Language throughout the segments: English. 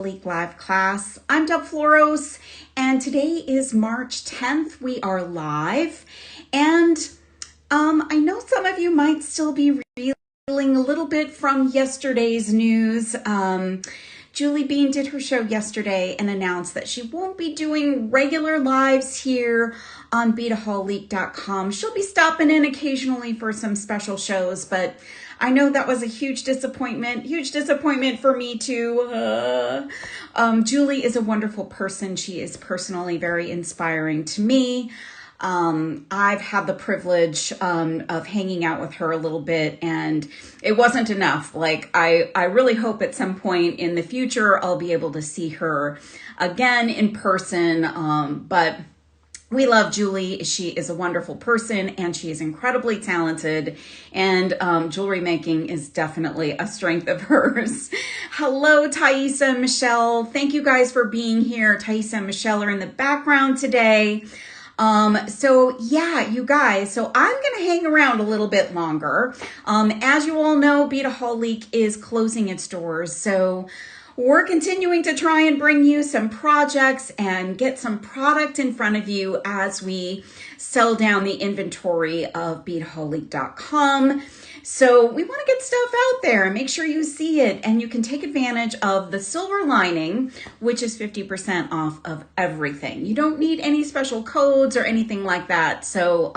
Live class. I'm Floros, and today is March 10th. We are live, and I know some of you might still be reeling a little bit from yesterday's news. Julie Bean did her show yesterday and announced that she won't be doing regular lives here on Beadaholique.com. She'll be stopping in occasionally for some special shows, but I know that was a huge disappointment for me too. Julie is a wonderful person. She is personally very inspiring to me. I've had the privilege of hanging out with her a little bit, and it wasn't enough. Like, I really hope at some point in the future I'll be able to see her again in person. But we love Julie. She is a wonderful person, and she is incredibly talented, and jewelry making is definitely a strength of hers. Hello, Thaisa and Michelle. Thank you guys for being here. Thaisa and Michelle are in the background today. So yeah, you guys, so I'm going to hang around a little bit longer. As you all know, Beadaholique is closing its doors. So we're continuing to try and bring you some projects and get some product in front of you as we sell down the inventory of Beadaholique.com. So we want to get stuff out there and make sure you see it, and you can take advantage of the silver lining, which is 50% off of everything. You don't need any special codes or anything like that. So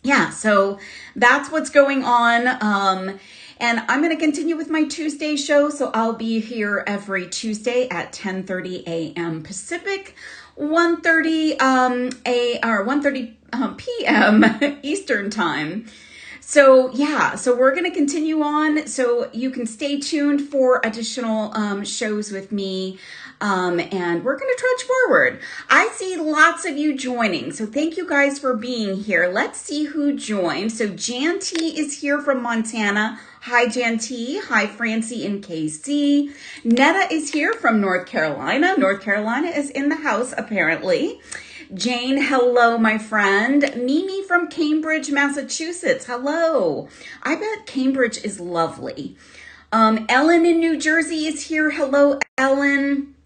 yeah, so that's what's going on. And I'm going to continue with my Tuesday show. So I'll be here every Tuesday at 10:30 a.m. Pacific, 1:30 p.m. Eastern time. So yeah, so we're going to continue on. So you can stay tuned for additional shows with me. And we're going to trudge forward. I see lots of you joining. So thank you guys for being here. Let's see who joined. So Jan T is here from Montana. Hi, Jan T. Hi, Francie in KC. Netta is here from North Carolina. North Carolina is in the house, apparently. Jane, hello, my friend. Mimi from Cambridge, Massachusetts. Hello. I bet Cambridge is lovely. Ellen in New Jersey is here. Hello, Ellen.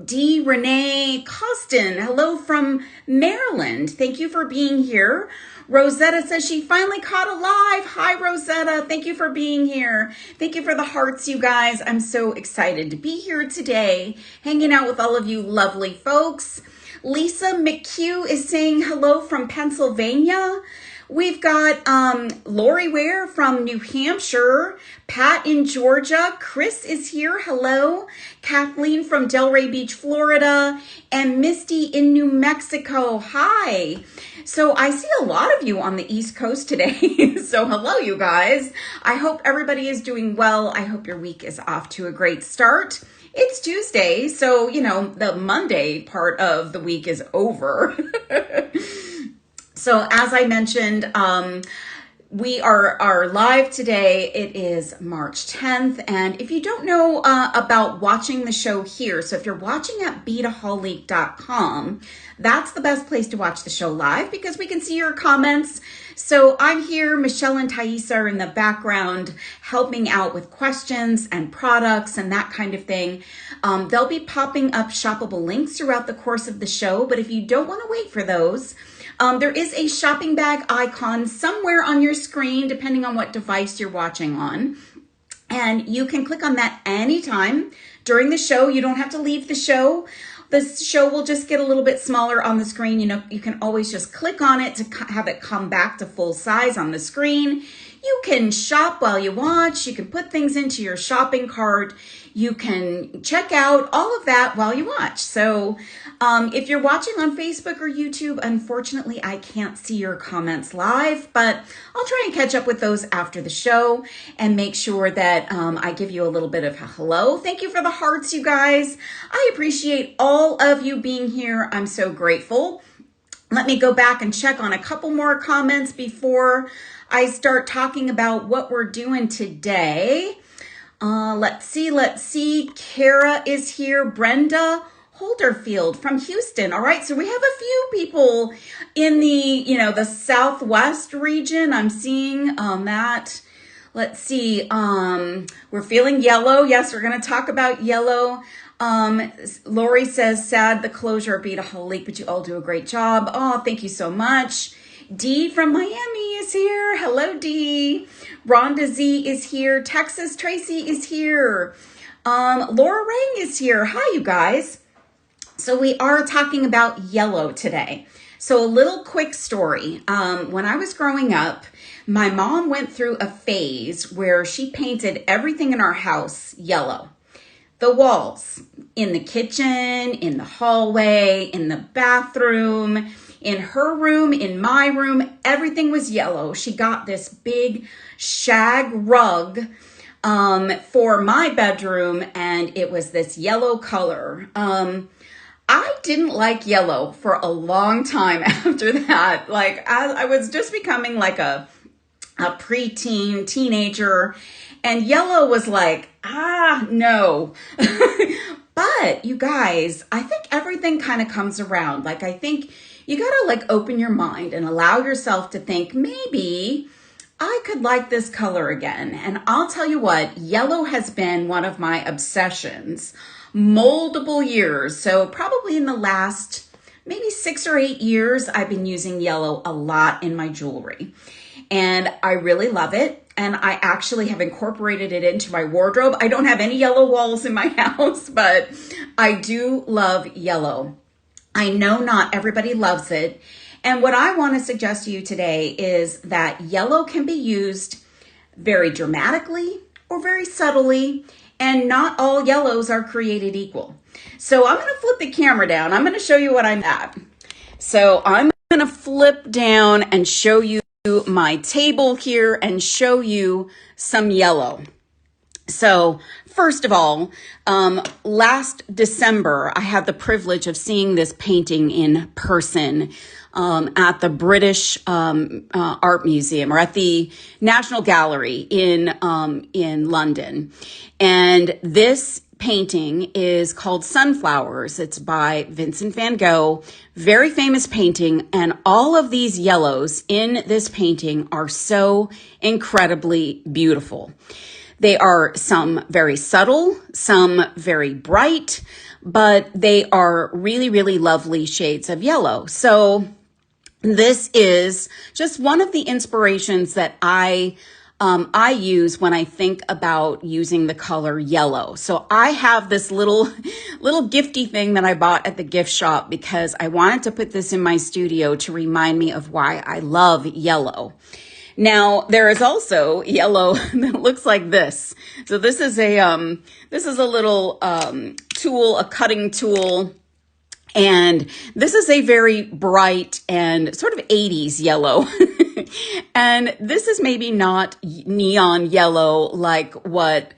D. Renee Costin, hello from Maryland. Thank you for being here. Rosetta says she finally caught a live. Hi, Rosetta. Thank you for being here. Thank you for the hearts, you guys. I'm so excited to be here today, hanging out with all of you lovely folks. Lisa McHugh is saying hello from Pennsylvania. We've got Lori Ware from New Hampshire, Pat in Georgia, Chris is here, hello, Kathleen from Delray Beach, Florida, and Misty in New Mexico, hi. So I see a lot of you on the East Coast today, so hello you guys. I hope everybody is doing well. I hope your week is off to a great start. It's Tuesday, so you know, the Monday part of the week is over. So as I mentioned, we are live today. It is March 10th. And if you don't know about watching the show here, so if you're watching at Beadaholique.com, that's the best place to watch the show live because we can see your comments. So I'm here, Michelle and Thaisa are in the background helping out with questions and products and that kind of thing. They'll be popping up shoppable links throughout the course of the show, but if you don't want to wait for those, there is a shopping bag icon somewhere on your screen, depending on what device you're watching on. And you can click on that anytime during the show. You don't have to leave the show. The show will just get a little bit smaller on the screen. You know, you can always just click on it to have it come back to full size on the screen. You can shop while you watch. You can put things into your shopping cart. You can check out all of that while you watch. So if you're watching on Facebook or YouTube, unfortunately, I can't see your comments live, but I'll try and catch up with those after the show and make sure that I give you a little bit of a hello. Thank you for the hearts, you guys. I appreciate all of you being here. I'm so grateful. Let me go back and check on a couple more comments before I start talking about what we're doing today. Let's see. Kara is here. Brenda Holderfield from Houston. All right. So we have a few people in the Southwest region. I'm seeing that. Let's see. We're feeling yellow. Yes, we're going to talk about yellow. Lori says, sad the closure of Beadaholique, but you all do a great job. Oh, thank you so much. Dee from Miami is here. Hello, Dee. Rhonda Z is here. Texas Tracy is here. Laura Rang is here. Hi, you guys. So we are talking about yellow today. So a little quick story. When I was growing up, my mom went through a phase where she painted everything in our house yellow. The walls, in the kitchen, in the hallway, in the bathroom, in her room, in my room, everything was yellow. She got this big shag rug for my bedroom, and it was this yellow color. I didn't like yellow for a long time after that. Like I was just becoming like a preteen, teenager, and yellow was like, no. But you guys, I think everything kind of comes around. Like I think you gotta like open your mind and allow yourself to think, maybe I could like this color again. And I'll tell you what, yellow has been one of my obsessions multiple years. So probably in the last maybe 6 or 8 years, I've been using yellow a lot in my jewelry. And I really love it. And I actually have incorporated it into my wardrobe. I don't have any yellow walls in my house, but I do love yellow. I know not everybody loves it. And what I want to suggest to you today is that yellow can be used very dramatically or very subtly, and not all yellows are created equal. So I'm going to flip the camera down. I'm going to show you what I'm at. So I'm going to flip down and show you my table here and show you some yellow. So first of all, last December, I had the privilege of seeing this painting in person at the British Art Museum, or at the National Gallery in London. And this painting is called Sunflowers. It's by Vincent van Gogh, very famous painting. And all of these yellows in this painting are so incredibly beautiful. They are some very subtle, some very bright, but they are really, really lovely shades of yellow. So this is just one of the inspirations that I use when I think about using the color yellow. So I have this little gifty thing that I bought at the gift shop because I wanted to put this in my studio to remind me of why I love yellow. Now, there is also yellow that looks like this. So this is a little tool, a cutting tool. And this is a very bright and sort of 80s yellow. And this is maybe not neon yellow like what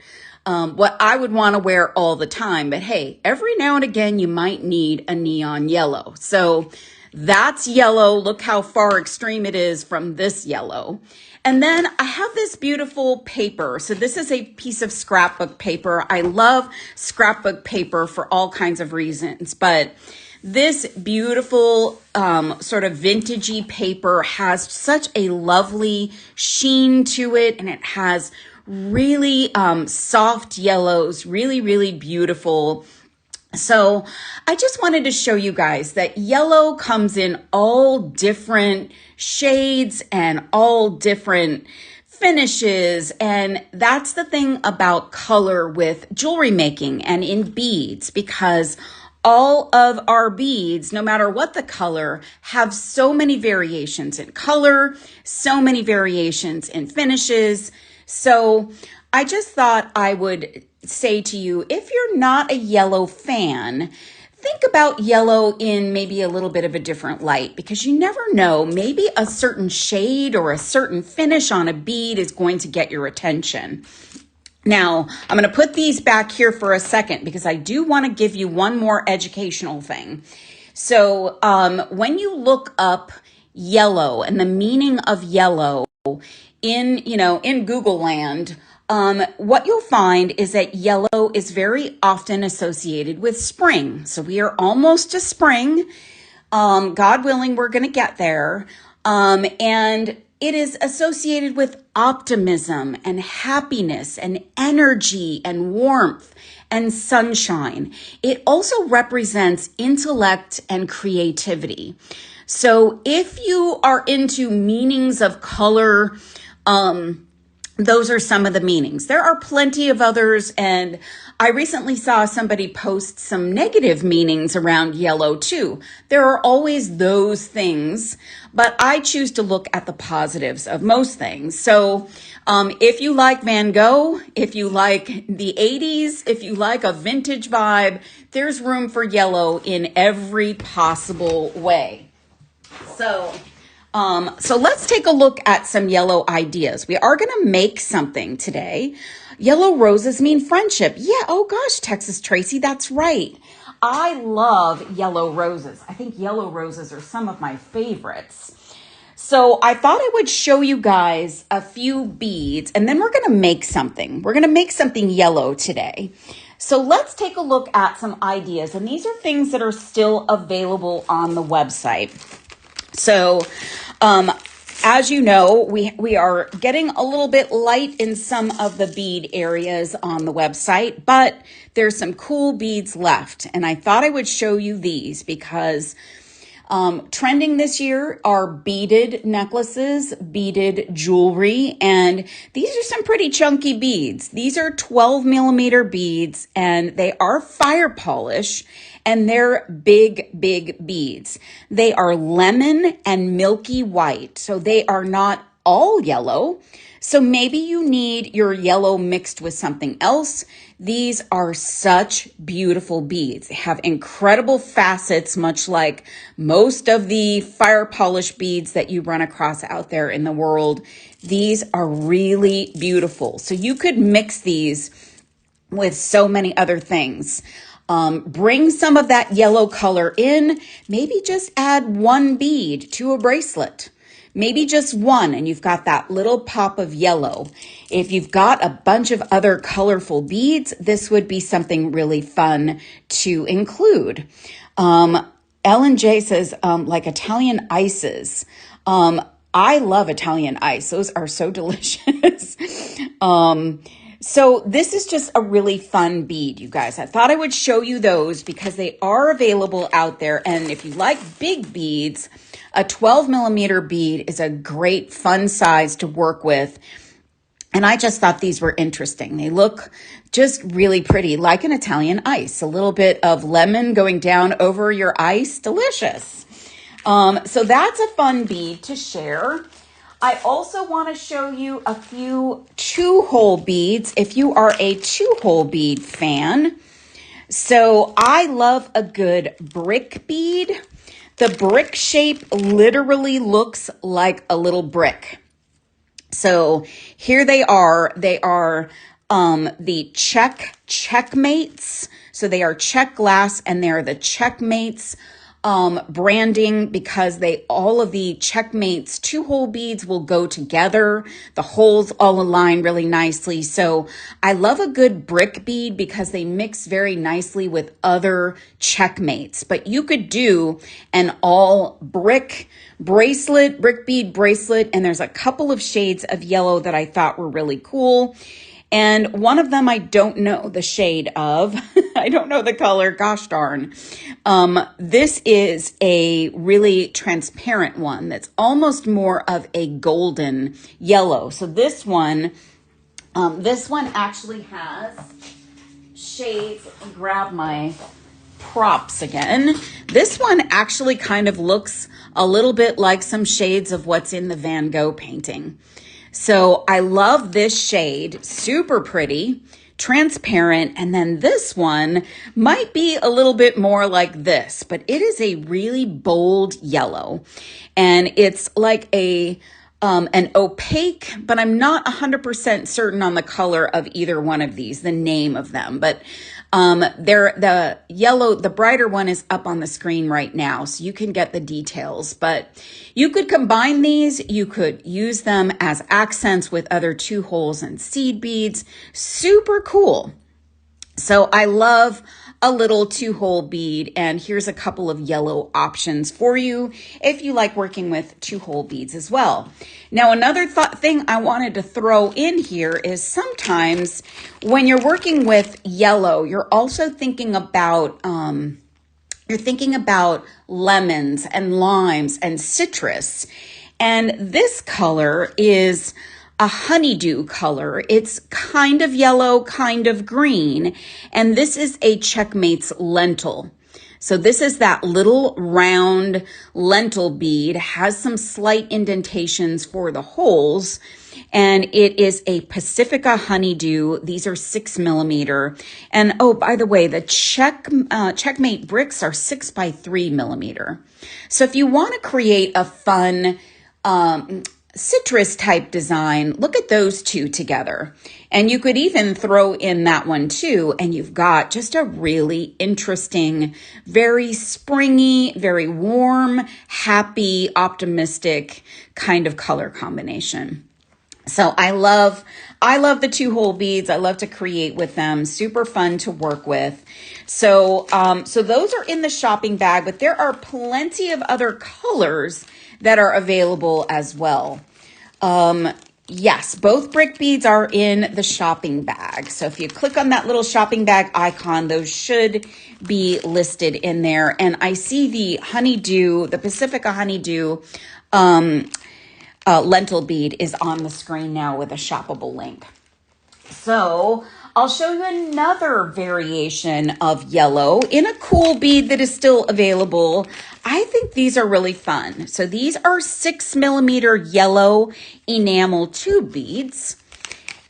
I would want to wear all the time. But hey, every now and again, you might need a neon yellow. So that's yellow. Look how far extreme it is from this yellow. And then I have this beautiful paper. So this is a piece of scrapbook paper. I love scrapbook paper for all kinds of reasons, but this beautiful sort of vintagey paper has such a lovely sheen to it, and it has really soft yellows, really, really beautiful. So I just wanted to show you guys that yellow comes in all different shades and all different finishes. And that's the thing about color with jewelry making and in beads, because all of our beads, no matter what the color, have so many variations in color, so many variations in finishes. So I just thought I would say to you, if you're not a yellow fan, think about yellow in maybe a little bit of a different light, because you never know, maybe a certain shade or a certain finish on a bead is going to get your attention. Now, I'm going to put these back here for a second because I do want to give you one more educational thing. So when you look up yellow and the meaning of yellow in Google land, what you'll find is that yellow is very often associated with spring. So we are almost to spring. God willing, we're going to get there. And it is associated with optimism and happiness and energy and warmth and sunshine. It also represents intellect and creativity. So if you are into meanings of color, those are some of the meanings. There are plenty of others, and I recently saw somebody post some negative meanings around yellow too. There are always those things, but I choose to look at the positives of most things. So if you like Van Gogh, if you like the 80s, if you like a vintage vibe, there's room for yellow in every possible way. So let's take a look at some yellow ideas. We are going to make something today. Yellow roses mean friendship. Yeah, oh gosh, Texas Tracy, that's right. I love yellow roses. I think yellow roses are some of my favorites. So I thought I would show you guys a few beads, and then we're going to make something. We're going to make something yellow today. So let's take a look at some ideas, and these are things that are still available on the website. So, as you know, we are getting a little bit light in some of the bead areas on the website, but there's some cool beads left. And I thought I would show you these because trending this year are beaded necklaces, beaded jewelry, and these are some pretty chunky beads. These are 12 millimeter beads, and they are fire polish. And they're big, big beads. They are lemon and milky white, so they are not all yellow. So maybe you need your yellow mixed with something else. These are such beautiful beads. They have incredible facets, much like most of the fire polish beads that you run across out there in the world. These are really beautiful. So you could mix these with so many other things. Bring some of that yellow color in. Maybe just add one bead to a bracelet. Maybe just one, and you've got that little pop of yellow. If you've got a bunch of other colorful beads, this would be something really fun to include. Ellen J says, like Italian ices. I love Italian ice. Those are so delicious. So this is just a really fun bead, you guys. I thought I would show you those because they are available out there. And if you like big beads, a 12 millimeter bead is a great fun size to work with. And I just thought these were interesting. They look just really pretty, like an Italian ice. A little bit of lemon going down over your ice. Delicious. So that's a fun bead to share. I also want to show you a few 2-hole beads if you are a 2-hole bead fan. So I love a good brick bead. The brick shape literally looks like a little brick. So here they are. They are the checkmates. So they are check glass, and they're the checkmates branding because all of the checkmates 2-hole beads will go together. The holes all align really nicely. So I love a good brick bead because they mix very nicely with other checkmates. But you could do an all brick bracelet, brick bead bracelet, and there's a couple of shades of yellow that I thought were really cool. And one of them I don't know the shade of. I don't know the color. Gosh darn. This is a really transparent one that's almost more of a golden yellow. So this one actually has shades. Let me grab my props again. This one actually kind of looks a little bit like some shades of what's in the Van Gogh painting. So I love this shade, super pretty, transparent. And then this one might be a little bit more like this, but it is a really bold yellow. And it's like an opaque, but I'm not 100% certain on the color of either one of these, the name of them. But the yellow, the brighter one is up on the screen right now, so you can get the details. But you could combine these. You could use them as accents with other 2 holes and seed beads. Super cool. So I love a little 2-hole bead, and here's a couple of yellow options for you if you like working with 2-hole beads as well. Now, another thing I wanted to throw in here is sometimes when you're working with yellow, you're also thinking about lemons and limes and citrus. And this color is a honeydew color. It's kind of yellow, kind of green. And this is a Checkmate's lentil. So this is that little round lentil bead, has some slight indentations for the holes. And it is a Pacifica honeydew. These are 6 millimeter. And oh, by the way, the Checkmate bricks are 6 by 3 millimeter. So if you want to create a fun, citrus type design, look at those two together. And you could even throw in that one too, and you've got just a really interesting, very springy, very warm, happy, optimistic kind of color combination. So I love the 2-hole beads. I love to create with them. Super fun to work with. So those are in the shopping bag, but there are plenty of other colors that are available as well. Yes, both brick beads are in the shopping bag. So if you click on that little shopping bag icon, those should be listed in there. And I see the honeydew, the Pacifica honeydew, lentil bead is on the screen now with a shoppable link. So I'll show you another variation of yellow in a cool bead that is still available. I think these are really fun. So these are 6 millimeter yellow enamel tube beads.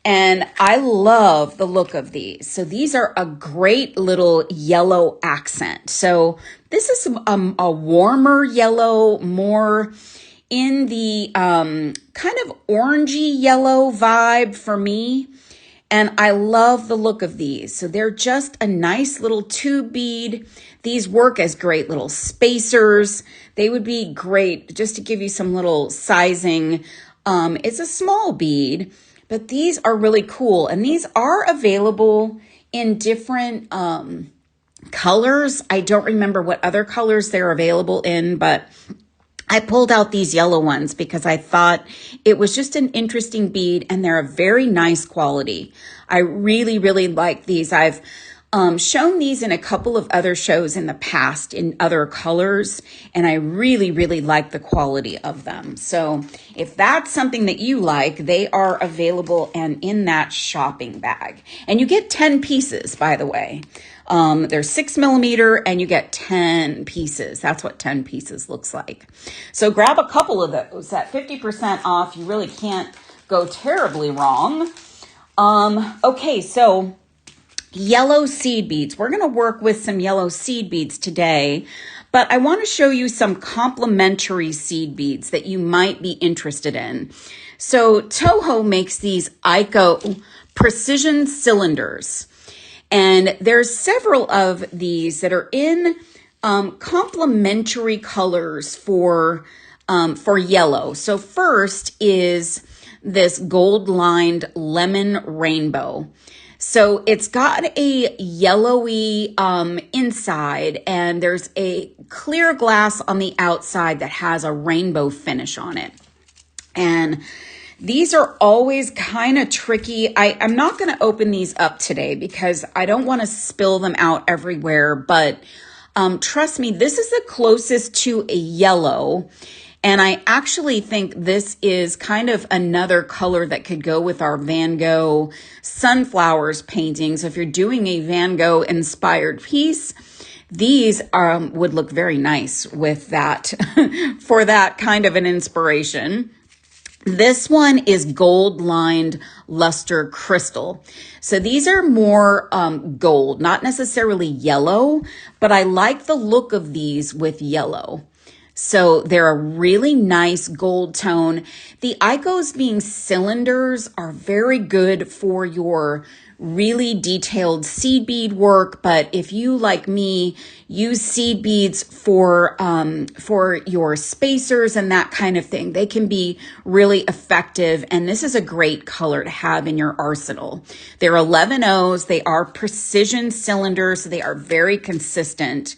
And I love the look of these. So these are a great little yellow accent. So this is a warmer yellow, more in the kind of orangey yellow vibe for me. And I love the look of these. So they're just a nice little tube bead. These work as great little spacers. They would be great just to give you some little sizing. It's a small bead, but these are really cool. And these are available in different colors. I don't remember what other colors they're available in, but I pulled out these yellow ones because I thought it was just an interesting bead, and they're a very nice quality. I really, really like these. I've shown these in a couple of other shows in the past in other colors, and I really, really like the quality of them. So if that's something that you like, they are available and in that shopping bag. And you get 10 pieces, by the way. They're 6 millimeter and you get 10 pieces. That's what 10 pieces looks like. So grab a couple of those at 50% off. You really can't go terribly wrong. Okay, so yellow seed beads. We're going to work with some yellow seed beads today, but I want to show you some complementary seed beads that you might be interested in. So Toho makes these Ico precision cylinders. And there's several of these that are in complementary colors for yellow. So first is this gold-lined lemon rainbow. So it's got a yellowy inside, and there's a clear glass on the outside that has a rainbow finish on it. And these are always kind of tricky. I'm not going to open these up today because I don't want to spill them out everywhere. But trust me, this is the closest to a yellow. And I actually think this is kind of another color that could go with our Van Gogh sunflowers painting. So if you're doing a Van Gogh inspired piece, these would look very nice with that for that kind of an inspiration. This one is gold lined luster crystal. So these are more gold, not necessarily yellow, but I like the look of these with yellow. So they're a really nice gold tone. The Icos being cylinders are very good for your really detailed seed bead work. But if you, like me, use seed beads for your spacers and that kind of thing, they can be really effective. And this is a great color to have in your arsenal. They're 11 O's. They are precision cylinders. So they are very consistent.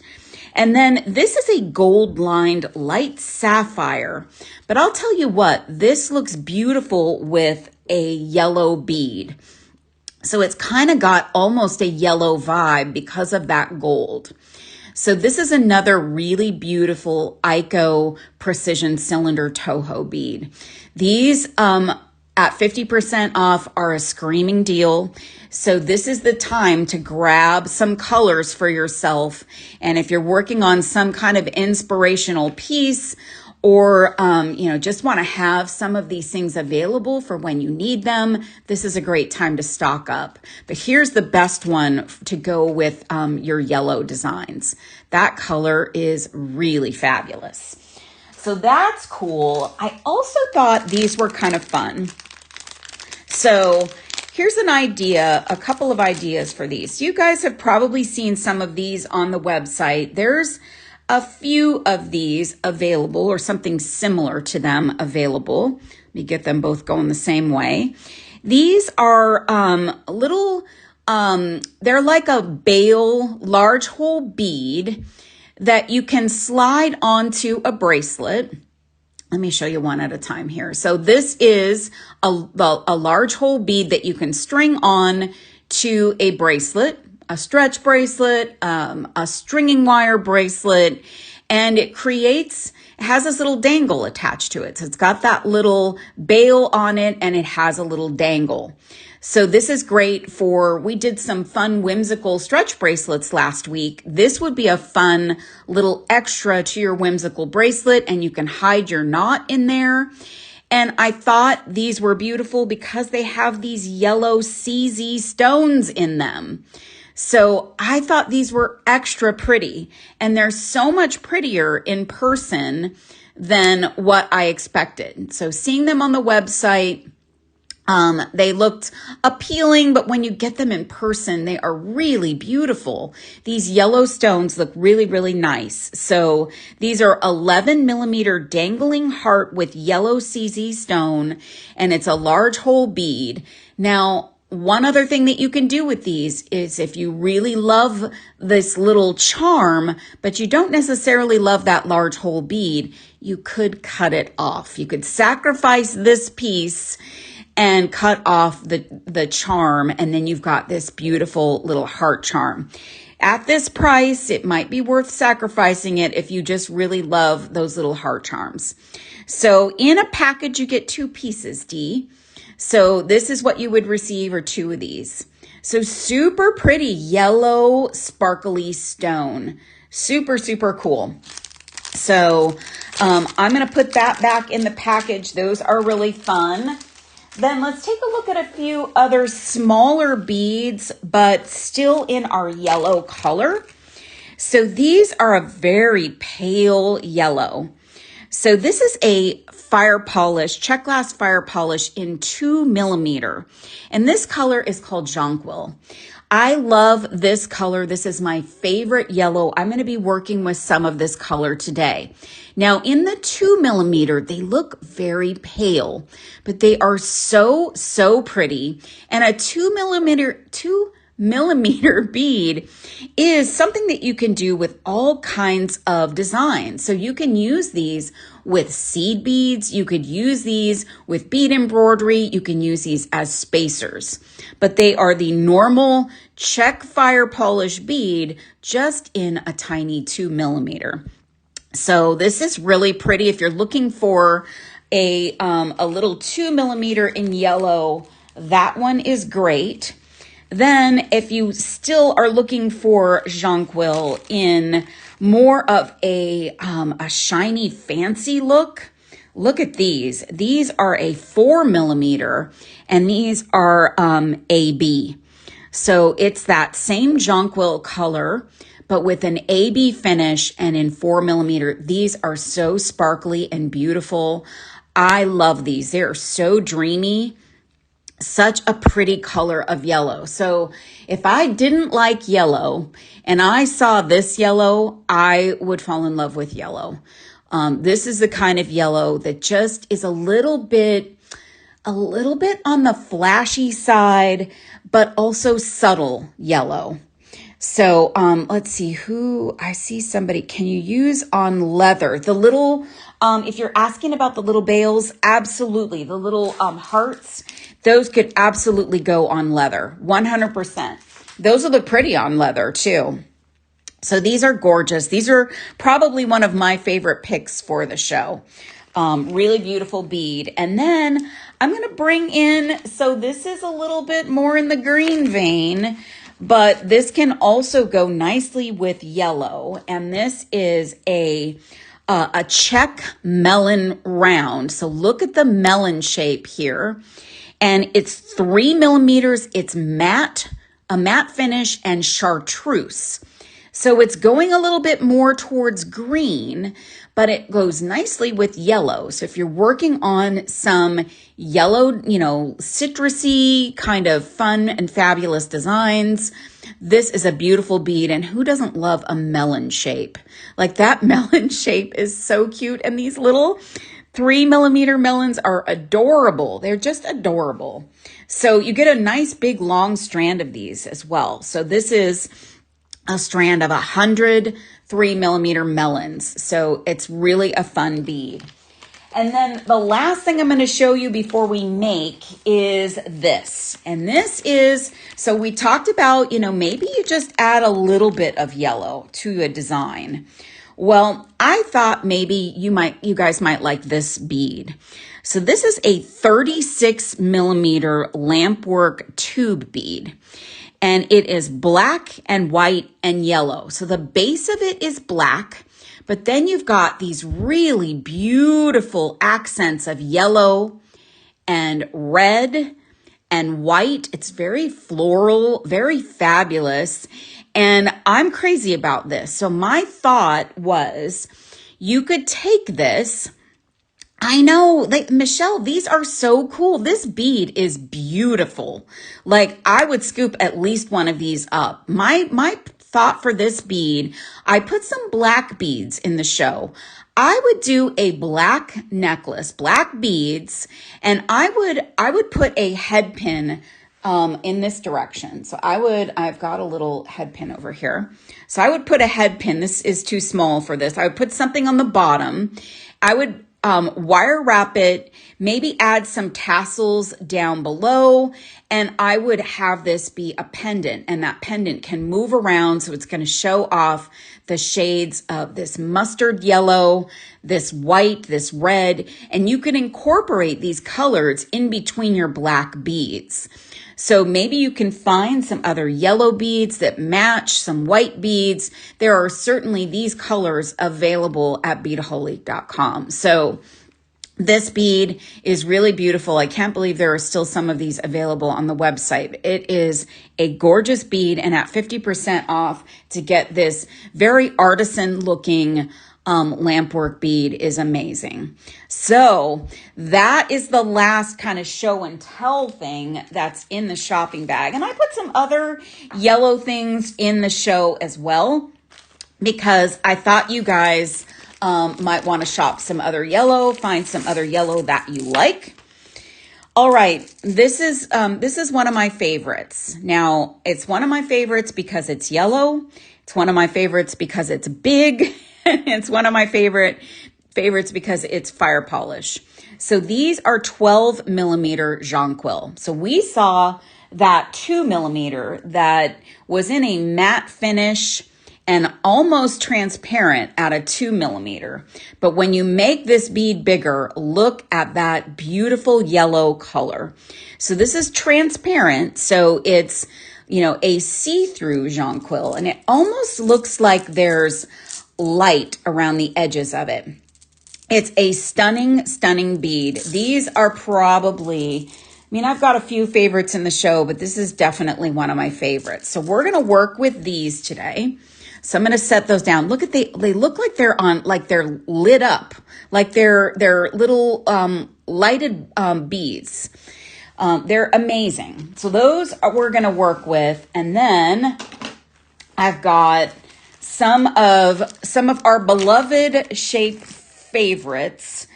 And then this is a gold lined light sapphire, but I'll tell you what, this looks beautiful with a yellow bead. So it's kind of got almost a yellow vibe because of that gold. So this is another really beautiful Ico precision cylinder Toho bead. These at 50% off are a screaming deal. So this is the time to grab some colors for yourself. And if you're working on some kind of inspirational piece, or just want to have some of these things available for when you need them, this is a great time to stock up. But here's the best one to go with your yellow designs. That color is really fabulous. So that's cool. I also thought these were kind of fun. So here's an idea, a couple of ideas for these. You guys have probably seen some of these on the website. There's a few of these available, or something similar to them available. Let me get them both going the same way. These are they're like a bail large hole bead that you can slide onto a bracelet. Let me show you one at a time here. So this is a large hole bead that you can string on to a bracelet, a stretch bracelet, a stringing wire bracelet, and it has this little dangle attached to it. So it's got that little bail on it and it has a little dangle. So this is great we did some fun whimsical stretch bracelets last week. This would be a fun little extra to your whimsical bracelet, and you can hide your knot in there. And I thought these were beautiful because they have these yellow CZ stones in them. So I thought these were extra pretty, and they're so much prettier in person than what I expected. So seeing them on the website, they looked appealing, but when you get them in person, they are really beautiful. These yellow stones look really, really nice. So these are 11 millimeter dangling heart with yellow CZ stone, and it's a large hole bead. Now, one other thing that you can do with these is if you really love this little charm, but you don't necessarily love that large hole bead, you could cut it off. You could sacrifice this piece and cut off the charm, and then you've got this beautiful little heart charm. At this price, it might be worth sacrificing it if you just really love those little heart charms. So in a package, you get 2 pieces, Dee. So this is what you would receive, or 2 of these. So super pretty yellow sparkly stone. Super, super cool. So I'm going to put that back in the package. Those are really fun. Then let's take a look at a few other smaller beads, but still in our yellow color. So these are a very pale yellow. So this is a fire polish, check glass fire polish in 2 millimeter. And this color is called Jonquil. I love this color. This is my favorite yellow. I'm going to be working with some of this color today. Now in the 2 millimeter, they look very pale, but they are so, so pretty. And a 2 millimeter bead is something that you can do with all kinds of designs. So you can use these with seed beads. You could use these with bead embroidery. You can use these as spacers, but they are the normal check fire polish bead, just in a tiny 2 millimeter. So this is really pretty. If you're looking for a little 2 millimeter in yellow, that one is great. Then if you still are looking for Jonquil in more of a shiny fancy look, look at these. These are a 4 millimeter, and these are AB. So it's that same Jonquil color, but with an AB finish and in 4 millimeter. These are so sparkly and beautiful. I love these. They're so dreamy. such a pretty color of yellow. So if I didn't like yellow and I saw this yellow, I would fall in love with yellow. This is the kind of yellow that just is a little bit on the flashy side, but also subtle yellow. So let's see who I see somebody. Can you use on leather? The little, if you're asking about the little bales, absolutely. The little hearts, those could absolutely go on leather, 100%. Those will look pretty on leather too. So these are gorgeous. These are probably one of my favorite picks for the show. Really beautiful bead. And then I'm going to bring in, so this is a little bit more in the green vein, but this can also go nicely with yellow. And this is a check melon round. So look at the melon shape here. And it's 3 millimeters. It's matte, a matte finish and chartreuse. So it's going a little bit more towards green, but it goes nicely with yellow. So if you're working on some yellow, citrusy kind of fun and fabulous designs, this is a beautiful bead. And who doesn't love a melon shape? Like that melon shape is so cute. And these little 3 millimeter melons are adorable. They're just adorable. So you get a nice big long strand of these as well. So this is a strand of 100 3 millimeter melons. So it's really a fun bead. And then the last thing I'm going to show you before we make is this. And this is, so we talked about, maybe you just add a little bit of yellow to a design. Well, I thought maybe you guys might like this bead. So this is a 36 millimeter lampwork tube bead. And it is black and white and yellow. So the base of it is black, but then you've got these really beautiful accents of yellow and red and white. It's very floral, very fabulous. And I'm crazy about this. So my thought was you could take this. I know, Michelle, these are so cool. This bead is beautiful. Like I would scoop at least one of these up. My thought for this bead, I put some black beads in the show. I would do a black necklace, black beads, and I would put a head pin in this direction. So I've got a little head pin over here. So I would put a head pin. This is too small for this. I would put something on the bottom. I would wire wrap it, maybe add some tassels down below, and I would have this be a pendant, and that pendant can move around, so it's going to show off the shades of this mustard yellow, this white, this red, and you can incorporate these colors in between your black beads. So maybe you can find some other yellow beads that match some white beads. There are certainly these colors available at Beadaholique.com. So this bead is really beautiful. I can't believe there are still some of these available on the website. It is a gorgeous bead, and at 50% off to get this very artisan looking lampwork bead is amazing. So that is the last kind of show and tell thing that's in the shopping bag. And I put some other yellow things in the show as well, because I thought you guys might want to shop some other yellow, find some other yellow that you like. All right, this is one of my favorites. Now, it's one of my favorites because it's yellow. It's one of my favorites because it's big. It's one of my favorites because it's fire polish. So these are 12 millimeter jonquil. So we saw that 2 millimeter that was in a matte finish and almost transparent at a 2 millimeter. But when you make this bead bigger, look at that beautiful yellow color. So this is transparent. So it's, a see-through jonquil, and it almost looks like there's light around the edges of it. It's a stunning, stunning bead. These are probably, I've got a few favorites in the show, but this is definitely one of my favorites. So we're going to work with these today. So I'm going to set those down. Look at they look like they're they're lit up, like they're little lighted beads. They're amazing. So those we're going to work with. And then I've got some of our beloved shape favorites,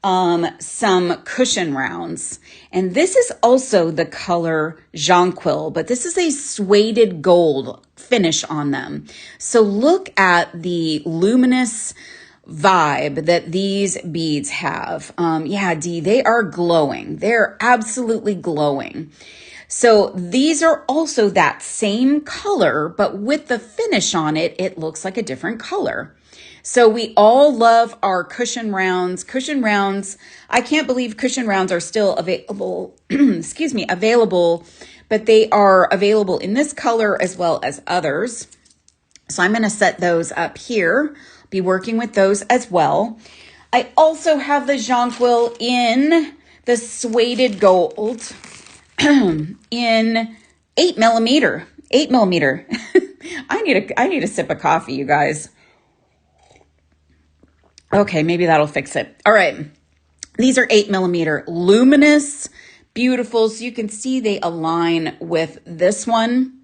some cushion rounds. And this is also the color jonquil, but this is a suede gold finish on them. So look at the luminous vibe that these beads have. Yeah, Dee, they are glowing. They're absolutely glowing. So these are also that same color, but with the finish on it, it looks like a different color. So we all love our cushion rounds. Cushion rounds, I can't believe cushion rounds are still available, excuse me, available, but they are available in this color as well as others. So I'm going to set those up here, be working with those as well. I also have the jonquil in the suede gold in 8mm. I need a sip of coffee, you guys. Okay, maybe that'll fix it. All right. These are 8mm, luminous, beautiful. So you can see they align with this one.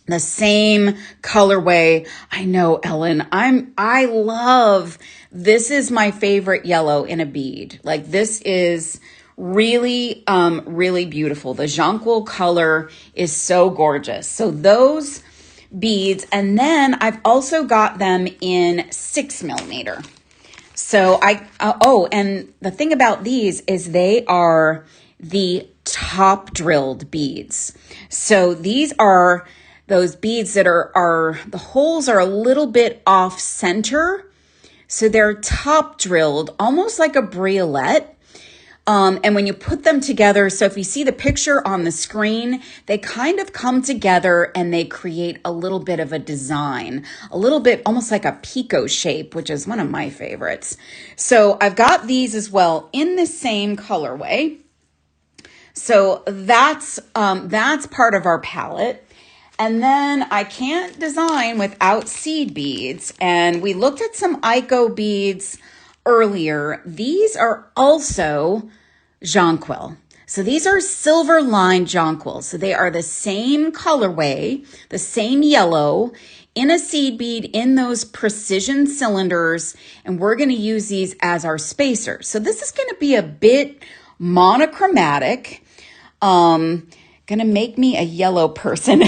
The same colorway. I know, Ellen, I love, this is my favorite yellow in a bead. Like this is really, really beautiful. The jonquil color is so gorgeous. So those beads, and then I've also got them in 6mm. So oh, and the thing about these is they are the top drilled beads. So these are those beads that are the holes are a little bit off center. So they're top drilled, almost like a briolette. And when you put them together, so if you see the picture on the screen, they kind of come together and they create a little bit of a design, a little bit almost like a picot shape, which is one of my favorites. So I've got these as well in the same colorway. So that's part of our palette. And then I can't design without seed beads. And we looked at some Ico beads earlier. These are also jonquil. So these are silver lined jonquil. So they are the same colorway, the same yellow in a seed bead in those precision cylinders. And we're going to use these as our spacers. So this is going to be a bit monochromatic. Going to make me a yellow person.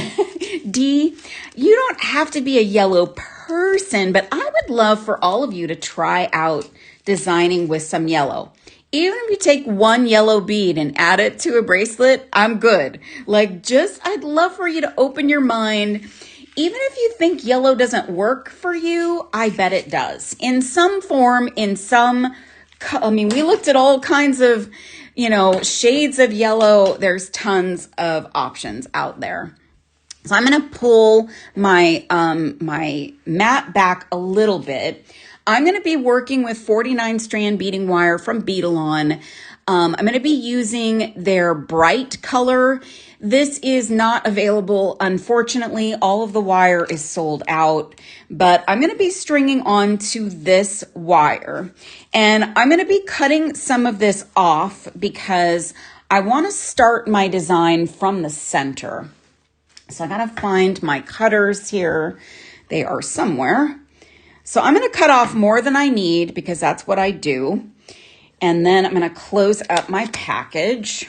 Dee, you don't have to be a yellow person, but I would love for all of you to try out designing with some yellow. Even if you take one yellow bead and add it to a bracelet, I'm good. Like I'd love for you to open your mind. Even if you think yellow doesn't work for you, I bet it does. In some form, we looked at all kinds of, shades of yellow. There's tons of options out there. So I'm going to pull my mat back a little bit. I'm going to be working with 49 strand beading wire from Beadaholique. I'm going to be using their bright color. This is not available. Unfortunately, all of the wire is sold out, but I'm going to be stringing on to this wire, and I'm going to be cutting some of this off because I want to start my design from the center. So I got to find my cutters here. They are somewhere. So I'm going to cut off more than I need because that's what I do. And then I'm going to close up my package.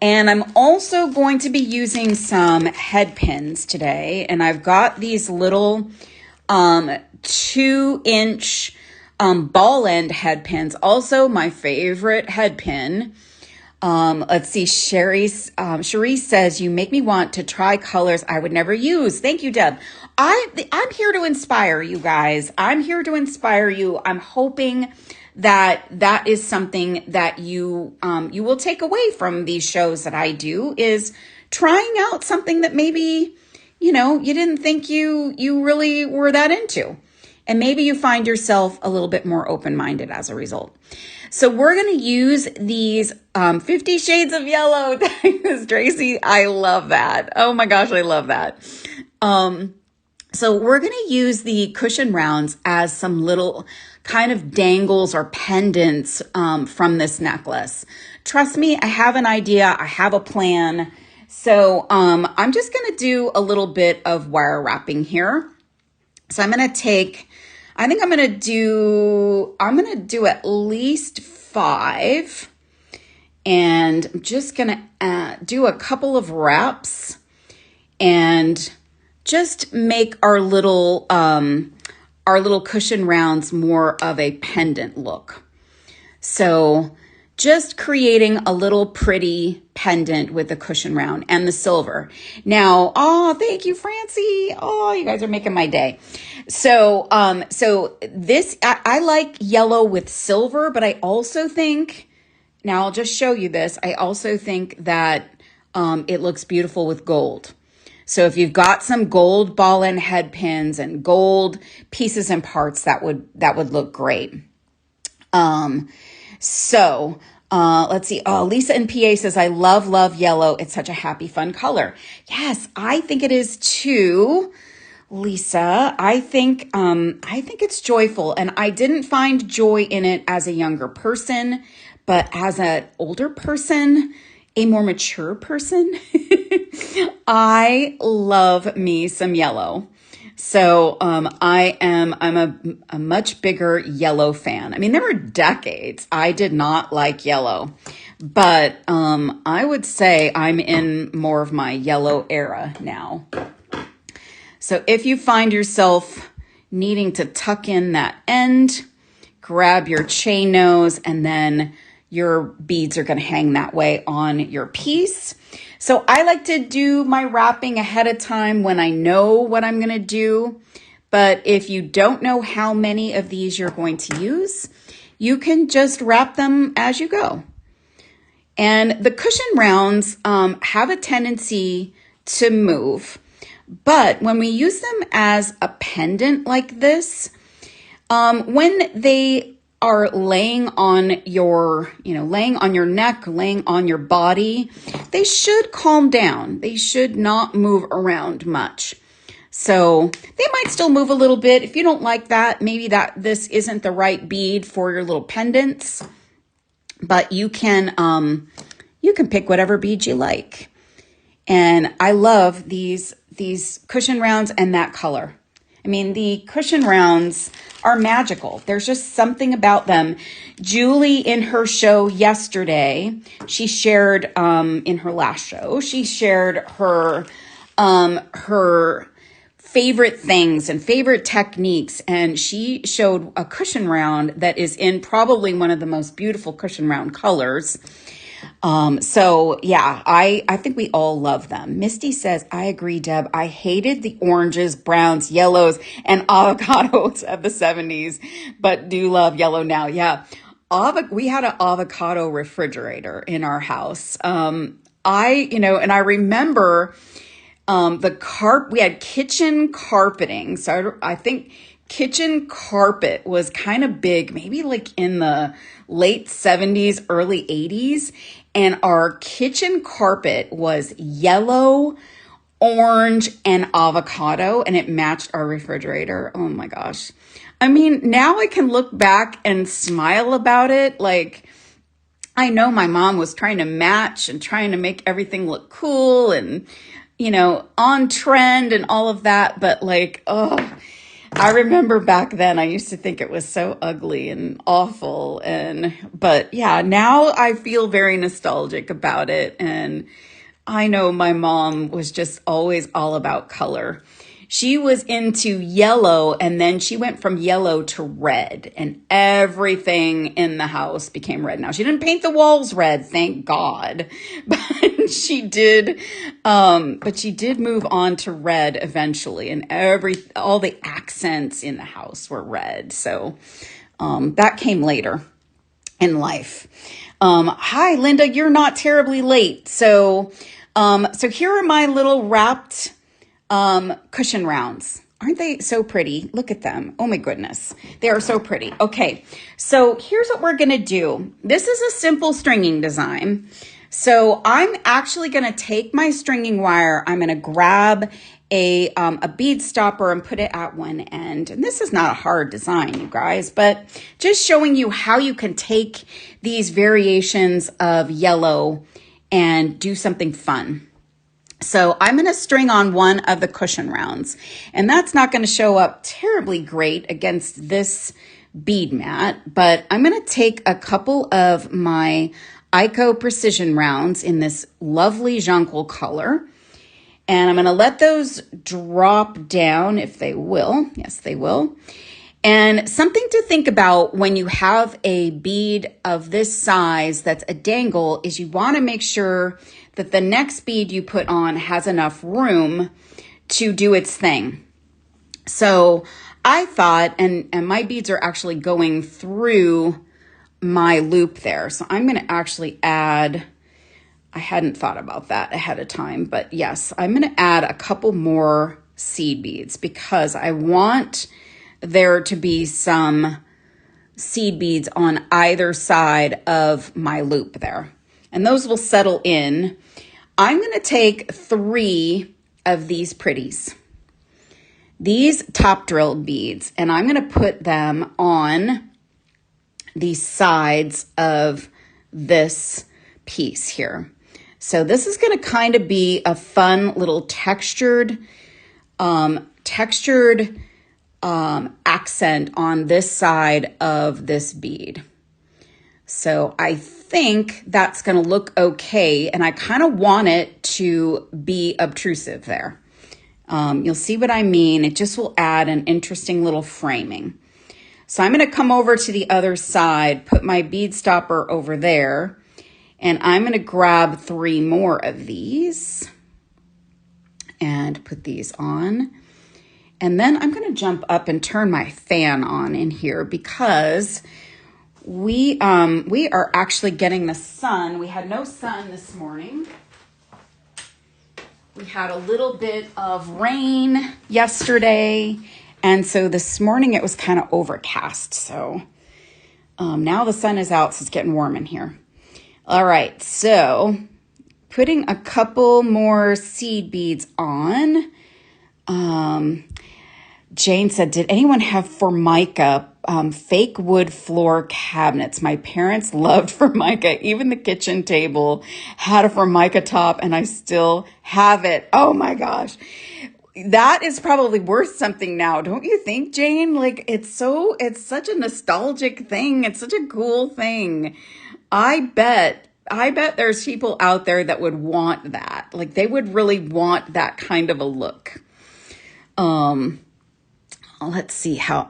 And I'm also going to be using some head pins today. And I've got these little 2-inch ball end head pins. Also my favorite head pin. Let's see, Cherie says, you make me want to try colors I would never use. Thank you, Deb. I'm here to inspire you guys. I'm here to inspire you. I'm hoping that is something that you will take away from these shows that I do, is trying out something that maybe, you didn't think you really were that into. And maybe you find yourself a little bit more open-minded as a result. So we're going to use these 50 Shades of Yellow. Tracy, I love that. Oh my gosh, I love that. So we're going to use the cushion rounds as some little kind of dangles or pendants from this necklace. Trust me, I have an idea. I have a plan. So I'm just going to do a little bit of wire wrapping here. So I'm going to take, I think I'm going to do at least 5. And I'm just going to do a couple of wraps and just make our little cushion rounds more of a pendant look. So just creating a little pretty pendant with the cushion round and the silver. Now, oh, thank you, Francie. Oh, you guys are making my day. So, this, I like yellow with silver, but I also think, now I'll just show you this. I also think that it looks beautiful with gold. So if you've got some gold ball and head pins and gold pieces and parts, that would look great. Let's see. Oh, Lisa in PA says, I love yellow. It's such a happy, fun color. Yes, I think it is too, Lisa. I think it's joyful, and I didn't find joy in it as a younger person, but as an older person, a more mature person, I love me some yellow. So I'm a much bigger yellow fan. I mean, there were decades I did not like yellow, but I would say I'm in more of my yellow era now. So if you find yourself needing to tuck in that end, grab your chain nose, and then your beads are going to hang that way on your piece. So I like to do my wrapping ahead of time when I know what I'm going to do. But if you don't know how many of these you're going to use, you can just wrap them as you go. And the cushion rounds have a tendency to move. But when we use them as a pendant like this, when they are laying on your neck, laying on your body, they should calm down. They should not move around much. So they might still move a little bit. If you don't like that, maybe this isn't the right bead for your little pendants, but you can pick whatever bead you like. And I love these cushion rounds and that color. I mean, the cushion rounds are magical. There's just something about them. Julie, in her show yesterday, she shared, in her last show, she shared her favorite things and favorite techniques. And she showed a cushion round that is in probably one of the most beautiful cushion round colors. So yeah, I think we all love them. Misty says, I agree, Deb. I hated the oranges, browns, yellows, and avocados of the 70s, but do love yellow now. Yeah. We had an avocado refrigerator in our house. And I remember, we had kitchen carpeting. So I think kitchen carpet was kind of big, maybe like in the late 70s, early 80s. And our kitchen carpet was yellow, orange, and avocado, and it matched our refrigerator. Oh my gosh. I mean, now I can look back and smile about it. Like, I know my mom was trying to match and trying to make everything look cool and, on trend and all of that. But like, I remember back then I used to think it was so ugly and awful. But yeah, now I feel very nostalgic about it. And I know my mom was just always all about color. She was into yellow, and then she went from yellow to red, and everything in the house became red. Now, she didn't paint the walls red, thank God, but she did move on to red eventually, and all the accents in the house were red. So that came later in life. Hi, Linda, you're not terribly late. So here are my little wrapped cushion rounds. Aren't they so pretty? Look at them. Oh my goodness. They are so pretty. Okay. So here's what we're going to do. This is a simple stringing design. So I'm actually going to take my stringing wire. I'm going to grab a bead stopper and put it at one end. And this is not a hard design, you guys, but just showing you how you can take these variations of yellow and do something fun. So I'm going to string on one of the cushion rounds, and that's not going to show up terribly great against this bead mat, but I'm going to take a couple of my Ico precision rounds in this lovely jonquil color, and I'm going to let those drop down if they will. Yes, they will. And something to think about when you have a bead of this size that's a dangle is you want to make sure that the next bead you put on has enough room to do its thing. So I thought, and my beads are actually going through my loop there. So I'm going to actually add, I hadn't thought about that ahead of time, but yes, I'm going to add a couple more seed beads because I want there to be some seed beads on either side of my loop there. And those will settle in. I'm going to take 3 of these pretties, these top drilled beads, and I'm going to put them on the sides of this piece here. So this is going to kind of be a fun little textured accent on this side of this bead. So I think that's going to look okay, and I kind of want it to be obtrusive there. You'll see what I mean. It just will add an interesting little framing. So I'm going to come over to the other side, put my bead stopper over there, and I'm going to grab 3 more of these and put these on. And then I'm going to jump up and turn my fan on in here because we are actually getting the sun. We had no sun this morning. We had a little bit of rain yesterday, and so this morning it was kind of overcast. So now the sun is out, so it's getting warm in here. All right, so putting a couple more seed beads on. Jane said, did anyone have Formica fake wood floor cabinets? My parents loved Formica. Even the kitchen table had a Formica top, and I still have it. Oh my gosh. That is probably worth something now, don't you think, Jane? Like, it's such a nostalgic thing. It's such a cool thing. I bet there's people out there that would want that. Like, they would really want that kind of a look. Let's see how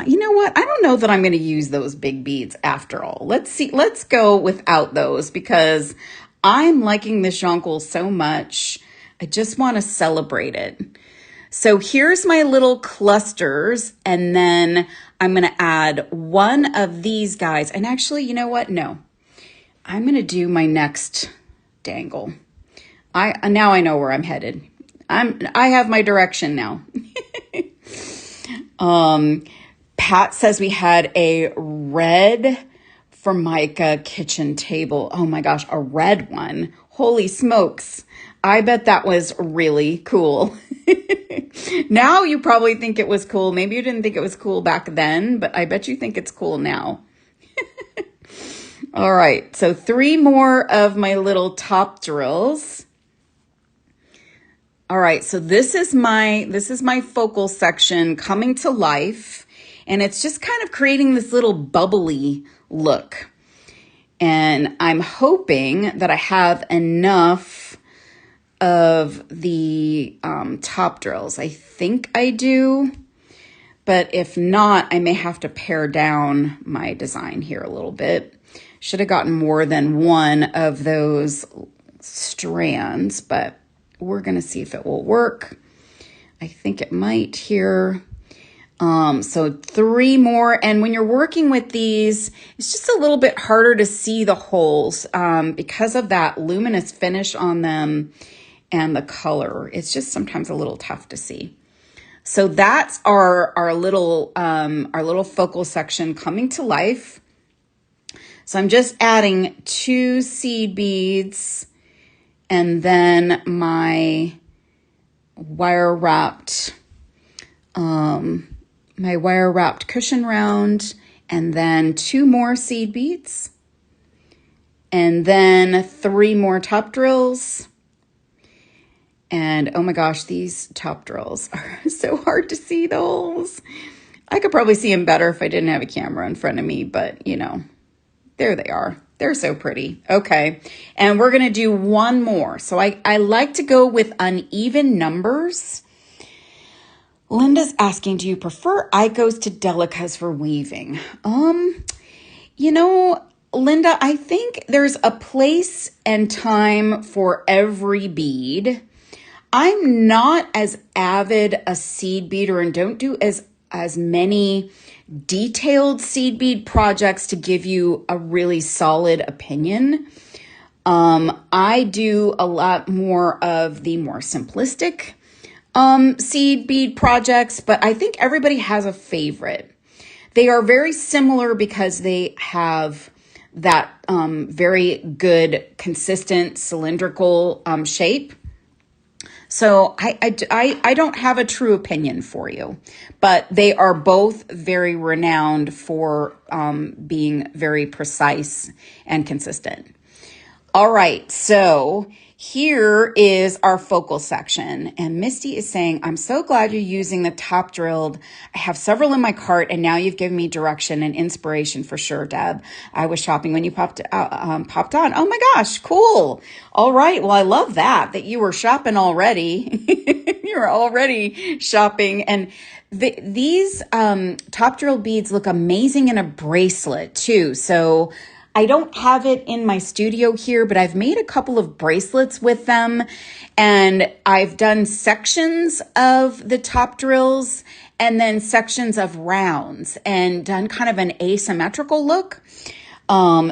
you know what? I don't know that I'm going to use those big beads after all. Let's go without those because I'm liking this jonquil so much. I just want to celebrate it. So here's my little clusters, and then I'm going to add one of these guys. And actually, you know what? No, I'm going to do my next dangle. Now I know where I'm headed. I have my direction now. Pat says we had a red Formica kitchen table. Oh my gosh, a red one. Holy smokes. I bet that was really cool. Now you probably think it was cool. Maybe you didn't think it was cool back then, but I bet you think it's cool now. All right, so 3 more of my little top drills. All right, so this is my focal section coming to life, and it's just kind of creating this little bubbly look. And I'm hoping that I have enough of the top drills. I think I do, but if not, I may have to pare down my design here a little bit. Should have gotten more than one of those strands, but we're going to see if it will work. I think it might here. So 3 more. And when you're working with these, it's just a little bit harder to see the holes because of that luminous finish on them and the color. It's just sometimes a little tough to see. So that's our little focal section coming to life. So I'm just adding 2 seed beads and then my wire wrapped, my wire wrapped cushion round, and then 2 more seed beads, and then 3 more top drills. And oh my gosh, these top drills are so hard to see the holes. I could probably see them better if I didn't have a camera in front of me, but you know, there they are. They're so pretty. Okay, and we're gonna do 1 more. So I like to go with uneven numbers. Linda's asking, do you prefer Icos to Delicas for weaving? You know, Linda, I think there's a place and time for every bead. I'm not as avid a seed beader and don't do as many detailed seed bead projects to give you a really solid opinion. I do a lot more of the more simplistic seed bead projects, but I think everybody has a favorite. They are very similar because they have that very good, consistent, cylindrical shape. So I don't have a true opinion for you, but they are both very renowned for being very precise and consistent. All right, so here is our focal section, and Misty is saying, I'm so glad you're using the top drilled. I have several in my cart, and now you've given me direction and inspiration for sure, Deb. I was shopping when you popped on. Oh my gosh, cool. All right, well, I love that you were shopping already. You're already shopping, and these top drilled beads look amazing in a bracelet too, so I don't have it in my studio here, but I've made a couple of bracelets with them, and I've done sections of the top drills and then sections of rounds and done kind of an asymmetrical look.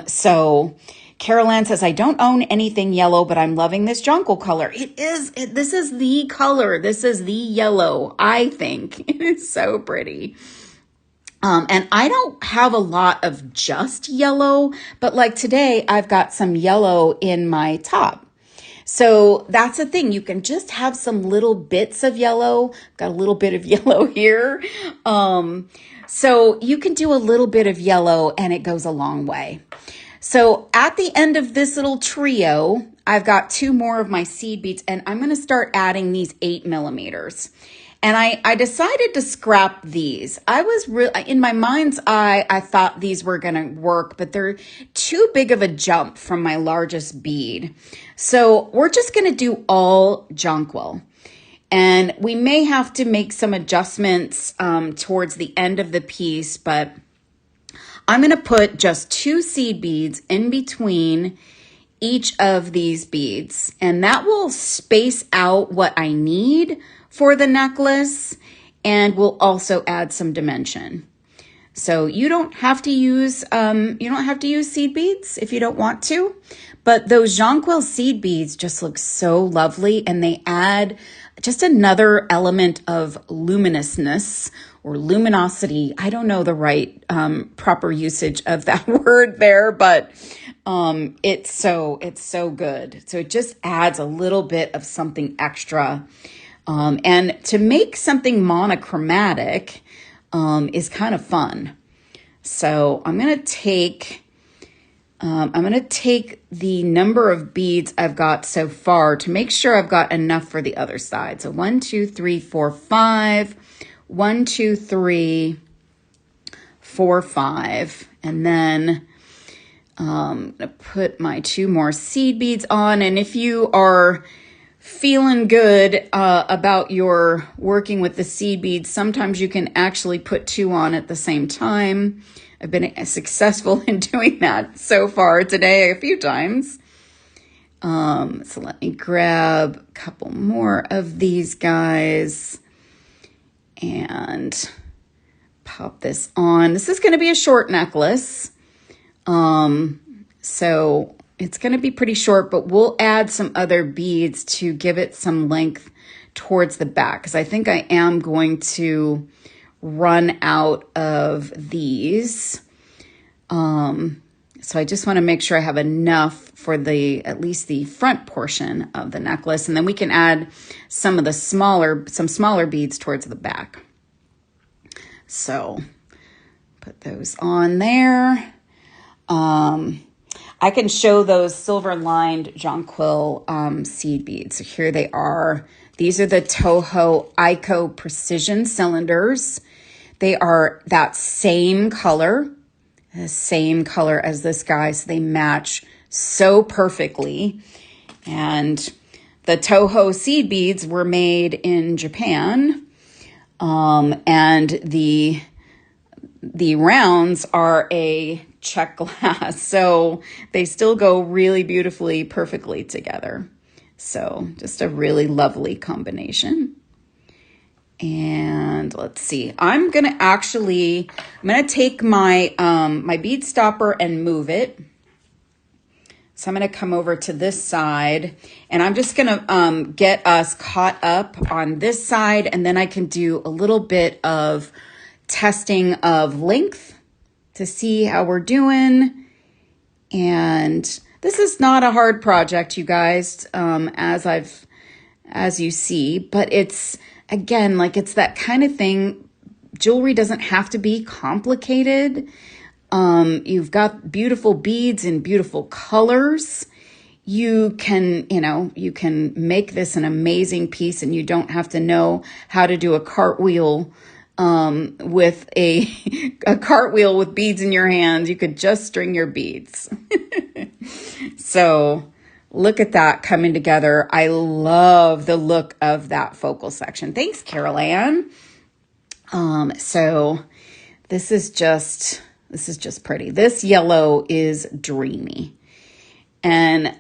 So Carol Ann says, I don't own anything yellow, but I'm loving this jonquil color. This is the color. This is the yellow, I think. It is so pretty. And I don't have a lot of just yellow, but like today, I've got some yellow in my top. So that's the thing. You can just have some little bits of yellow. Got a little bit of yellow here. So you can do a little bit of yellow and it goes a long way. So at the end of this little trio, I've got 2 more of my seed beads, and I'm going to start adding these 8 millimeters. And I decided to scrap these. I was in my mind's eye, I thought these were going to work, but they're too big of a jump from my largest bead. So we're just going to do all jonquil. And we may have to make some adjustments towards the end of the piece, but I'm going to put just 2 seed beads in between each of these beads. And that will space out what I need for the necklace, and we'll also add some dimension. So you don't have to use seed beads if you don't want to, but those jonquil seed beads just look so lovely, and they add just another element of luminousness or luminosity. I don't know the right proper usage of that word there, but it's so good. So it just adds a little bit of something extra. And to make something monochromatic is kind of fun. So I'm going to take the number of beads I've got so far to make sure I've got enough for the other side. So 1, 2, 3, 4, 5, 1, 2, 3, 4, 5, and then I'm going to put my 2 more seed beads on. And if you are feeling good about your working with the seed beads, sometimes you can actually put 2 on at the same time. I've been successful in doing that so far today a few times. So let me grab a couple more of these guys and pop this on. This is going to be a short necklace. So it's going to be pretty short, but we'll add some other beads to give it some length towards the back, because I think I am going to run out of these. So I just want to make sure I have enough for at least the front portion of the necklace. And then we can add some smaller beads towards the back. So put those on there. I can show those silver lined jonquil seed beads. So here they are. These are the Toho Ico Precision cylinders. They are that same color, the same color as this guy. So they match so perfectly. And the Toho seed beads were made in Japan. And the rounds are a check glass, so they still go really beautifully, perfectly together. So just a really lovely combination. And let's see, I'm gonna take my my bead stopper and move it. So I'm gonna come over to this side, and I'm just gonna get us caught up on this side, and then I can do a little bit of testing of length to see how we're doing. And this is not a hard project, you guys, as you see, but it's, again, like, it's that kind of thing. Jewelry doesn't have to be complicated. You've got beautiful beads in beautiful colors. You can make this an amazing piece, and you don't have to know how to do a cartwheel with a cartwheel with beads in your hands. You could just string your beads. So look at that coming together. I love the look of that focal section. Thanks, Carol Ann. So this is just pretty. This yellow is dreamy. And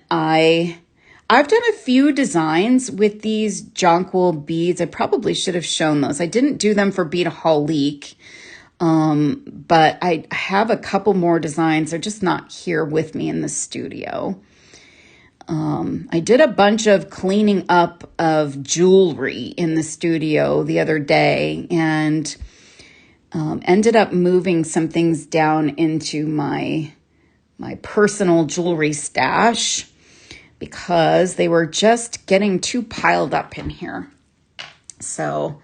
I've done a few designs with these jonquil beads. I probably should have shown those. I didn't do them for Beadaholique, but I have a couple more designs. They're just not here with me in the studio. I did a bunch of cleaning up of jewelry in the studio the other day, and ended up moving some things down into my personal jewelry stash, because they were just getting too piled up in here. So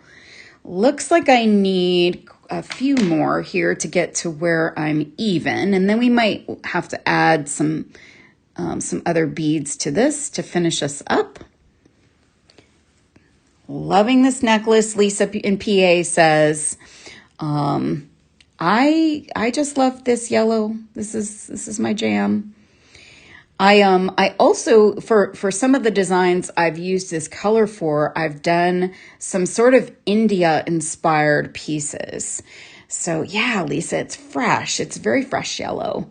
looks like I need a few more here to get to where I'm even. And then we might have to add some other beads to this to finish us up. Loving this necklace. Lisa in PA says, I just love this yellow. This is my jam. I also, for some of the designs I've used this color for, I've done some sort of India inspired pieces. So yeah, Lisa, it's fresh. It's very fresh yellow.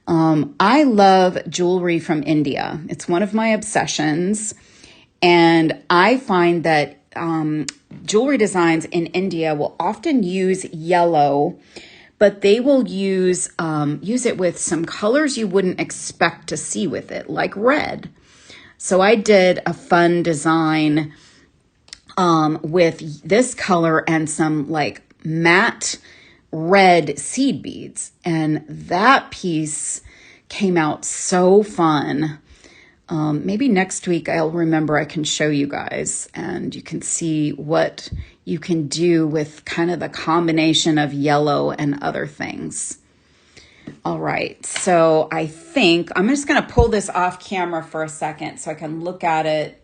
I love jewelry from India. It's one of my obsessions. And I find that jewelry designs in India will often use yellow, but they will use it with some colors you wouldn't expect to see with it, like red. So I did a fun design with this color and some like matte red seed beads. And that piece came out so fun. Maybe next week I'll remember, I can show you guys, and you can see what you can do with kind of the combination of yellow and other things. All right, so I think I'm just going to pull this off camera for a second so I can look at it.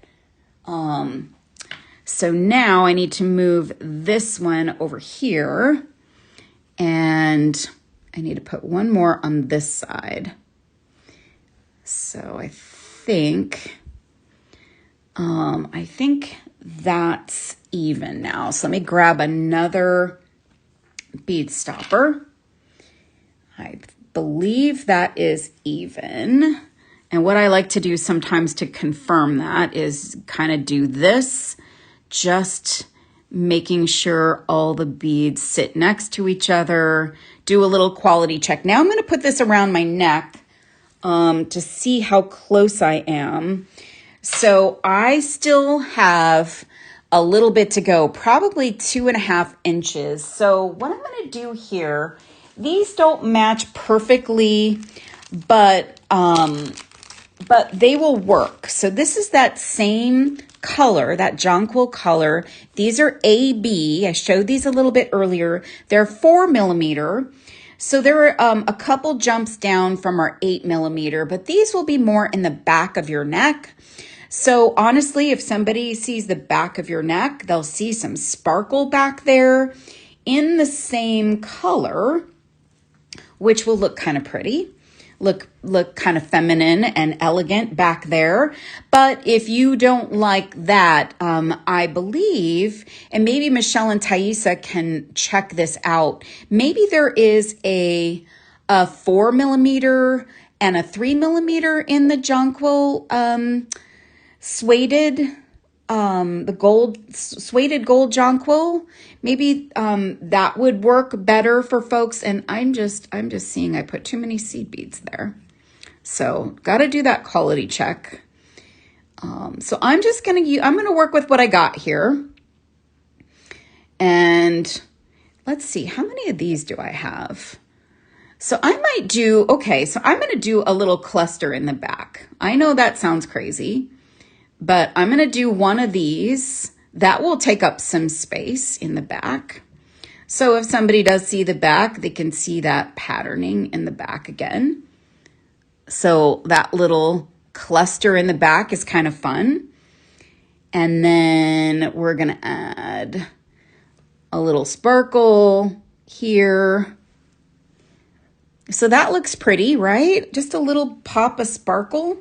So now I need to move this one over here, and I need to put one more on this side. So I think that's even now. So let me grab another bead stopper. I believe that is even. And what I like to do sometimes to confirm that is kind of do this, just making sure all the beads sit next to each other, do a little quality check. Now I'm going to put this around my neck to see how close I am. So I still have a little bit to go, probably 2.5 inches. So what I'm going to do here, these don't match perfectly but they will work. So this is that same color, that jonquil color. These are AB. I showed these a little bit earlier. They're 4mm. So they're a couple jumps down from our 8mm, but these will be more in the back of your neck. So honestly, if somebody sees the back of your neck, they'll see some sparkle back there in the same color, which will look kind of pretty. Look kind of feminine and elegant back there. But if you don't like that, I believe, and maybe Michelle and Thaisa can check this out, maybe there is a 4mm and a 3mm in the jonquil suede, the suede gold jonquil. Maybe that would work better for folks. And I'm just seeing I put too many seed beads there. So got to do that quality check. So I'm gonna work with what I got here. And let's see, how many of these do I have? So I might do, okay, so I'm gonna do a little cluster in the back. I know that sounds crazy, but I'm gonna do one of these. That will take up some space in the back. So if somebody does see the back, they can see that patterning in the back again. So that little cluster in the back is kind of fun. And then we're gonna add a little sparkle here. So that looks pretty, right? Just a little pop of sparkle.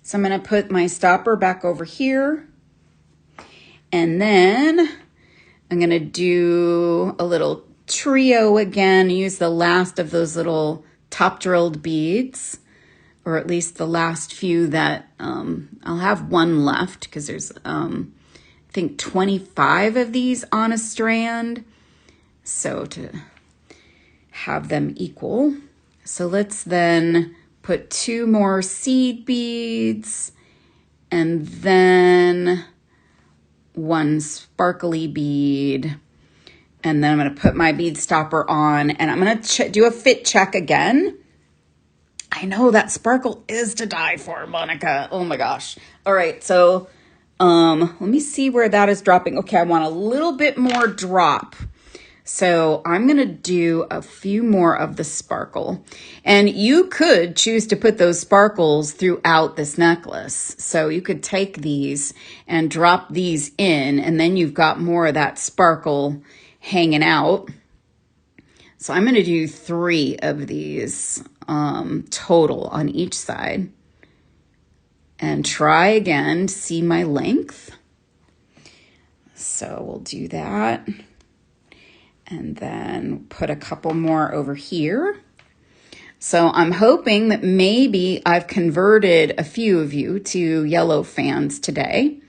So I'm gonna put my stopper back over here. And then I'm going to do a little trio again, use the last of those little top drilled beads, or at least the last few that I'll have one left because there's, I think 25 of these on a strand. So to have them equal. So let's then put 2 more seed beads and then 1 sparkly bead, and then I'm going to put my bead stopper on, and I'm going to do a fit check again. I know that sparkle is to die for, Monica. Oh my gosh. All right, so let me see where that is dropping. Okay, I want a little bit more drop. So I'm going to do a few more of the sparkle. And you could choose to put those sparkles throughout this necklace. So you could take these and drop these in, and then you've got more of that sparkle hanging out. So I'm going to do 3 of these total on each side. And try again to see my length. So we'll do that. And then put a couple more over here. So I'm hoping that maybe I've converted a few of you to yellow fans today.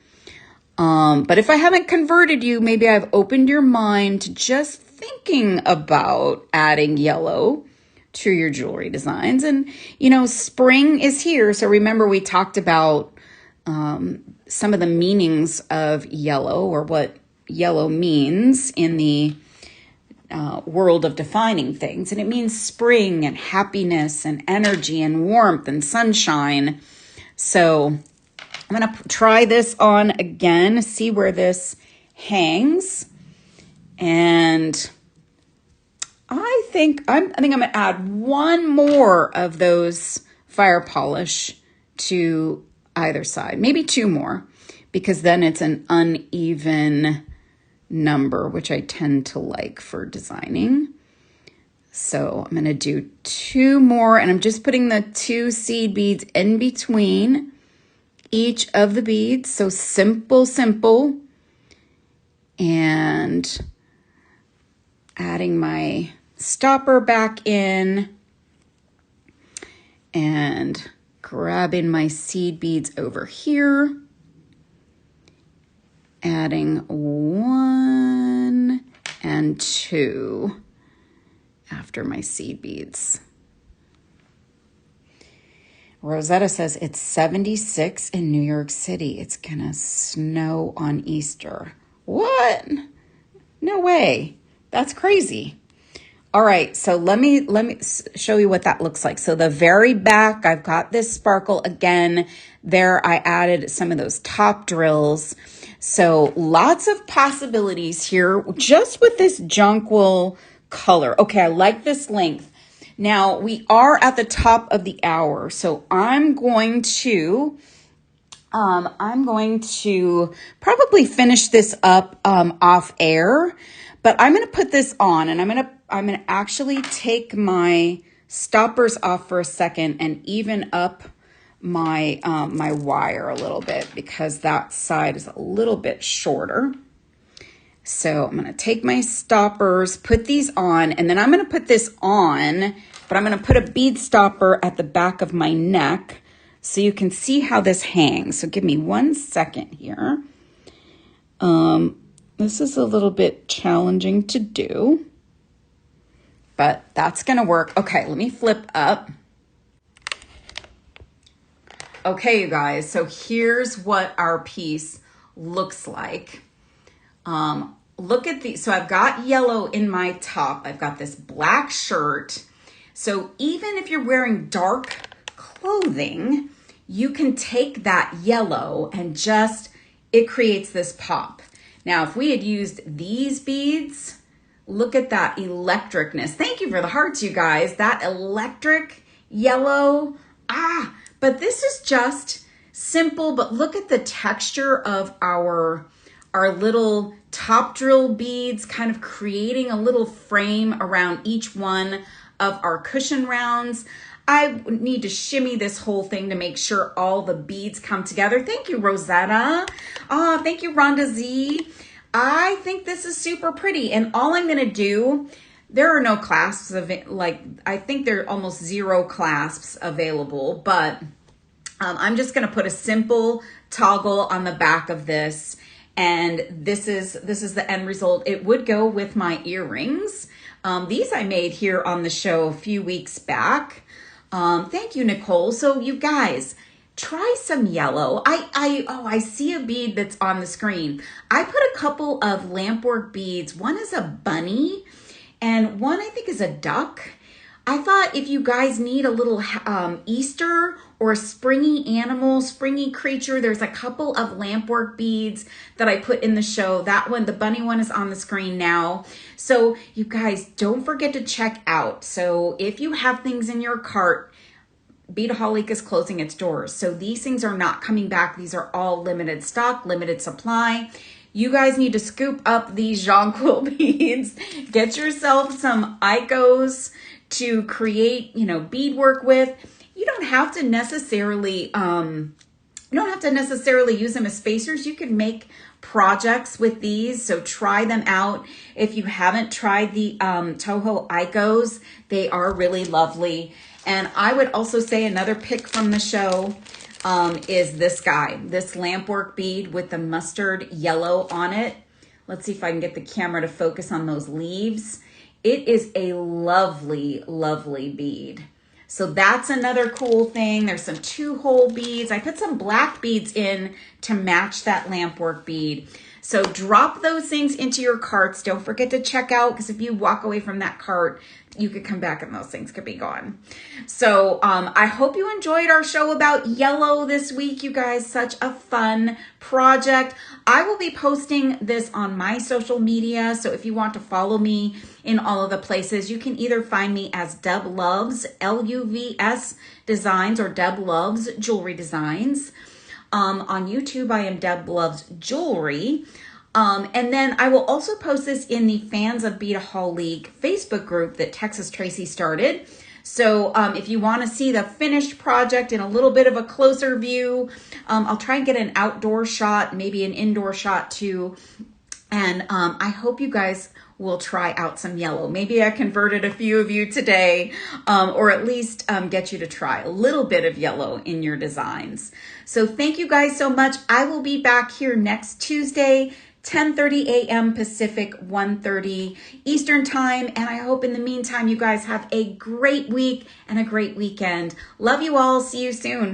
But if I haven't converted you, maybe I've opened your mind to just thinking about adding yellow to your jewelry designs. And, you know, spring is here. So remember we talked about some of the meanings of yellow, or what yellow means in the world of defining things. And it means spring and happiness and energy and warmth and sunshine. So I'm going to try this on again, see where this hangs. And I think I'm going to add 1 more of those fire polish to either side, maybe 2 more, because then it's an uneven number, which I tend to like for designing. So I'm going to do 2 more, and I'm just putting the 2 seed beads in between each of the beads. So simple, simple. And adding my stopper back in and grabbing my seed beads over here. Adding 1 and 2 after my seed beads. Rosetta says it's 76 in New York City. It's gonna snow on Easter. What? No way. That's crazy. All right, so let me show you what that looks like. So the very back, I've got this sparkle again. There I added some of those top drills. So lots of possibilities here just with this jonquil color. Okay, I like this length. Now we are at the top of the hour, so I'm going to probably finish this up off air, but I'm going to put this on, and I'm going to actually take my stoppers off for a second and even up my my wire a little bit because that side is a little bit shorter. So I'm going to take my stoppers, put these on, and then I'm going to put this on, but I'm going to put a bead stopper at the back of my neck so you can see how this hangs. So give me 1 second here. This is a little bit challenging to do, but that's going to work. Okay, let me flip up. Okay, you guys, so here's what our piece looks like. Look at these. So I've got yellow in my top. I've got this black shirt. So even if you're wearing dark clothing, you can take that yellow and it creates this pop. Now, if we had used these beads, look at that electricness. Thank you for the hearts, you guys. That electric yellow. But this is just simple, but look at the texture of our little top drill beads, kind of creating a little frame around each one of our cushion rounds. I need to shimmy this whole thing to make sure all the beads come together. Thank you, Rosetta. Thank you, Rhonda Z. I think this is super pretty. And all I'm going to do, there are no clasps of it. Like, I think there are almost 0 clasps available, but I'm just going to put a simple toggle on the back of this. And this is the end result. It would go with my earrings. These I made here on the show a few weeks back. Thank you, Nicole. So you guys, try some yellow. I see a bead that's on the screen. I put a couple of lampwork beads. One is a bunny and one I think is a duck. I thought if you guys need a little Easter or a springy animal, springy creature, there's a couple of lampwork beads that I put in the show. That one, the bunny one, is on the screen now. So you guys, don't forget to check out. So if you have things in your cart, Beadaholique is closing its doors. So these things are not coming back. These are all limited stock, limited supply. You guys need to scoop up these jonquil beads. Get yourself some icos to create, beadwork with. You don't have to necessarily use them as spacers. You can make projects with these, so try them out. If you haven't tried the Toho icos, they are really lovely. And I would also say another pick from the show is this guy, this lampwork bead with the mustard yellow on it. Let's see if I can get the camera to focus on those leaves. It is a lovely, lovely bead. So that's another cool thing. There's some 2-hole beads. I put some black beads in to match that lampwork bead. So drop those things into your carts. Don't forget to check out, because if you walk away from that cart, you could come back and those things could be gone. So I hope you enjoyed our show about yellow this week, you guys. Such a fun project. I will be posting this on my social media. So if you want to follow me in all of the places, you can either find me as Deb Loves, L-U-V-S Designs, or Deb Loves Jewelry Designs. On YouTube, I am Deb Loves Jewelry. And then I will also post this in the Fans of Beadaholique Facebook group that Texas Tracy started. So if you want to see the finished project in a little bit of a closer view, I'll try and get an outdoor shot, maybe an indoor shot too. And I hope you guys will try out some yellow. Maybe I converted a few of you today, or at least get you to try a little bit of yellow in your designs. So thank you guys so much. I will be back here next Tuesday, 10:30 a.m. Pacific, 1:30 Eastern time. And I hope in the meantime, you guys have a great week and a great weekend. Love you all. See you soon.